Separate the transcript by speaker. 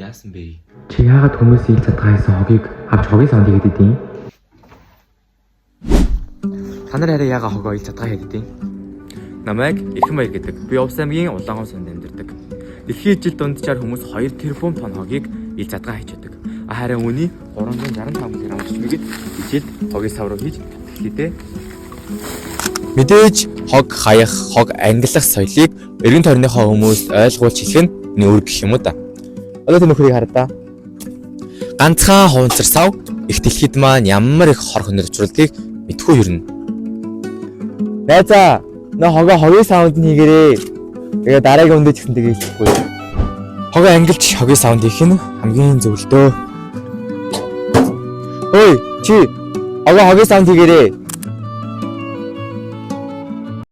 Speaker 1: Яасан бэ?
Speaker 2: Чи яагаад хүмүүсийн ил задгаа хийсэн хогийг авч хогийн саунд хийгээд идэв?
Speaker 1: Та нар арай яага хогоо ил задгаа хийгээд идэв? Намайг Эрхэн баяр гэдэг. Би Увс аймгийн Улаангой санд амьдардаг. Дэлхийн ижил дунджаар хүмүүс 2 тэрбум тонн хогийг ил задгаа хийж байдаг. Харин үүний 365 грамм орчмыг ижил хогийн сав руу хийж дэлхийдээ мэдээж хог хаях, хог ангилах соёлыг эргэн тойрныхоо хүмүүст ойлгуулж хэлэх нь нүүр гэх юм уу да. Одоо тэр нөхрийг хараа да. Ганцхан хуунцар сав их дэлхийд маань ямар их хор хөнөөрчрүүлдгийг мэдгүй хэрнэ. Найзаа, нөө хогоо хогийн саунд нь хийгэрээ. Тэгээ дараагийн өндөө ч гэсэн тэгээ хэлэхгүй. Хогоо ангилж хогийн саунд хийх нь хамгийн зөв л дөө. Ой, чи хогоо хогийн саунд хийгэрээ.